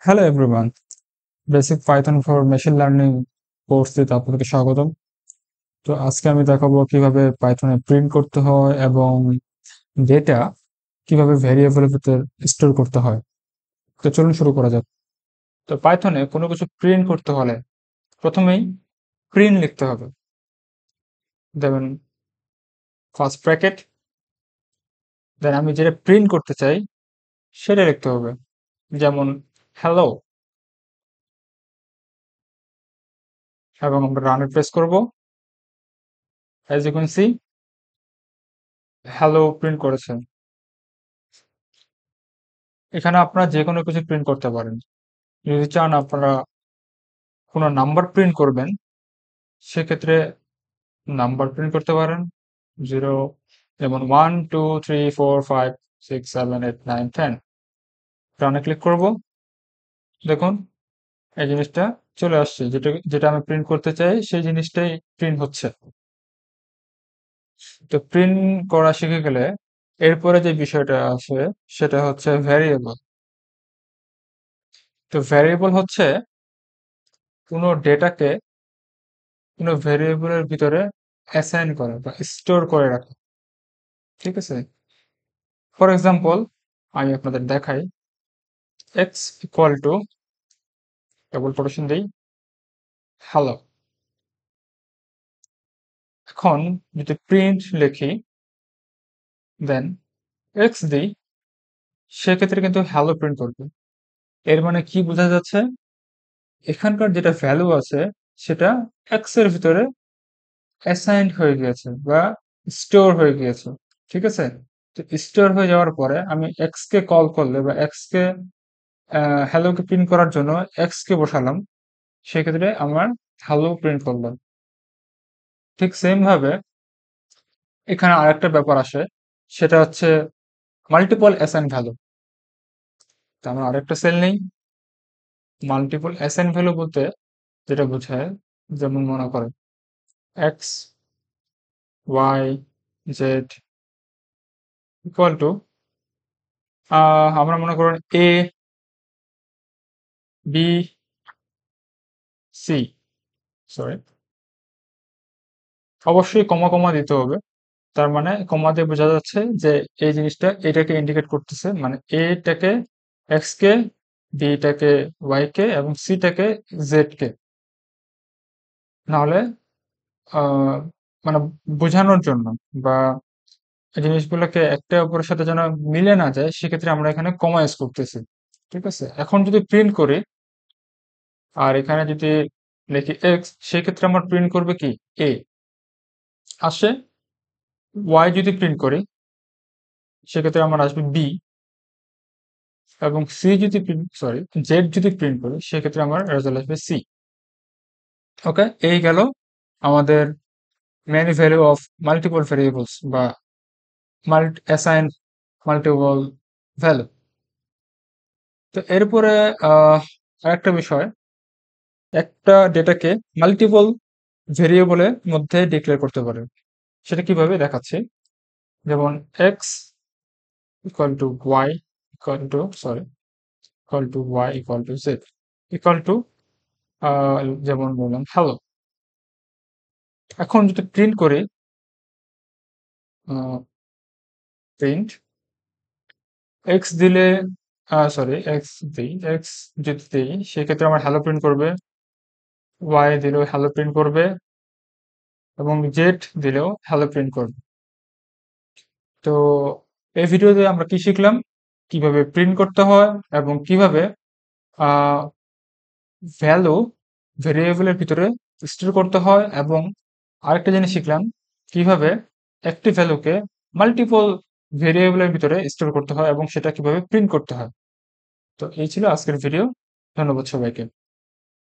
Hello everyone, basic Python for machine learning কোর্সটিতে আপনাদেরকে স্বাগতম। তো আজকে আমি দেখাবো কিভাবে পাইথনে প্রিন্ট করতে হয় এবং ডেটা কিভাবে ভেরিয়েবলের ভিতর স্টোর করতে হয়। তো চলুন শুরু করা যাক। তো পাইথনে কোনো কিছু প্রিন্ট করতে হলে প্রথমেই প্রিন্ট লিখতে হবে। দেন ফার্স্ট ব্র্যাকেট, দেন আমি যেটা প্রিন্ট করতে চাই সেটা লিখতে হবে, যেমন হ্যালো, এবং আমরা রানে প্রেস করব। As you can see, hello print করেছে। এখানে আপনারা যে কোনো কিছু প্রিন্ট করতে পারেন। যদি চান আপনারা কোনো নাম্বার প্রিন্ট করবেন, সেক্ষেত্রে নাম্বার প্রিন্ট করতে পারেন। 0, যেমন 1 2 3 4 5 6 7 8 9 10। রানে ক্লিক করব। দেখুন এই জিনিসটা চলে আসছে, যেটা যেটা আমি প্রিন্ট করতে চাই সেই জিনিসটাই প্রিন্ট হচ্ছে। তো প্রিন্ট করা শিখে গেলে এরপরে যে বিষয়টা আছে সেটা হচ্ছে ভ্যারিয়েবল। তো ভ্যারিয়েবল হচ্ছে কোনো ডেটাকে কোনো ভ্যারিয়েবলের ভিতরে অ্যাসাইন করা বা স্টোর করে রাখা। ঠিক আছে? ফর এক্সাম্পল আমি আপনাদের দেখাই, x equal two, double quotation দিই, হ্যালো। এখন যদি প্রিন্ট লিখি দেন এক্স দিই, সেক্ষেত্রে কিন্তু হ্যালো প্রিন্ট করবে। এর মানে কি বোঝা যাচ্ছে? এখানকার যেটা ভ্যালু আছে সেটা এক্স এর ভিতরে অ্যাসাইন্ড হয়ে গিয়েছে বা স্টোর হয়ে গিয়েছে। ঠিক আছে? তো স্টোর হয়ে যাওয়ার পরে আমি এক্স কে কল করলে বা এক্স কে হ্যালোকে প্রিন্ট করার জন্য এক্স কে বসালাম, সেক্ষেত্রে আমার হ্যালো প্রিন্ট করলাম। ঠিক সেম ভাবে এখানে আরেকটা ব্যাপার আসে, সেটা হচ্ছে মাল্টিপল অ্যাসাইন ভ্যালু। তো আমরা আরেকটা সেল নেই। মাল্টিপল অ্যাসাইন ভ্যালু বলতে যেটা বোঝায়, যেমন মনে করেন x y z equal to, আমরা মনে করেন এ বি সি, সরি, অবশ্যই কমা কমা দিতে হবে। তার মানে কমা দিয়ে বোঝা যাচ্ছে যে এই জিনিসটা এটাকে ইন্ডিকেট করতেছে, মানে এটাকে এক্স কে, বিটাকে ওয়াই কে এবং সিটাকে জেড কে। নাহলে আহ মানে বোঝানোর জন্য বা এই জিনিসগুলোকে একটা অপরের সাথে যেন মিলে না যায়, সেক্ষেত্রে আমরা এখানে কমা ইউজ করতেছি। ঠিক আছে? এখন যদি প্রিন্ট করি আর এখানে যদি লিখি এক্স, সেক্ষেত্রে আমার প্রিন্ট করবে কি এ আসে। ওয়াই যদি প্রিন্ট করি সেক্ষেত্রে আমার আসবে বি, এবং সি যদি সরি জেড যদি প্রিন্ট করি সেক্ষেত্রে আমার রেজাল্ট আসবে সি। ওকে, এই গেল আমাদের many value of multiple variables বা অ্যাসাইন মাল্টিপল ভ্যালু। তো এরপরে আরেকটা বিষয়, একটা ডেটাকে মাল্টিপল ভেরিয়েবলের মধ্যে ডিক্লেয়ার করতে পারে। সেটা কিভাবে দেখাচ্ছি, যেমন x equal to y equal to sorry equal to y equal to z equal to, যেমন বললাম হ্যালো। এখন যদি প্রিন্ট করি, প্রিন্ট এক্স দিলে, সরি এক্স দিই, এক্স যদি দিই সেক্ষেত্রে আমার হ্যালো প্রিন্ট করবে, ওয়াই দিলেও হ্যালো প্রিন্ট করবে এবং জেড দিলেও হ্যালো প্রিন্ট করবে। তো এই ভিডিওতে আমরা কি শিখলাম, কিভাবে প্রিন্ট করতে হয় এবং কিভাবে ভ্যালু ভেরিয়েবলের ভিতরে স্টোর করতে হয়, এবং আরেকটা জিনিস শিখলাম কিভাবে একটি ভ্যালুকে মাল্টিপল ভেরিয়েবলের ভিতরে স্টোর করতে হয় এবং সেটা কিভাবে প্রিন্ট করতে হয়। তো এই ছিল আজকের ভিডিও। ধন্যবাদ সবাইকে।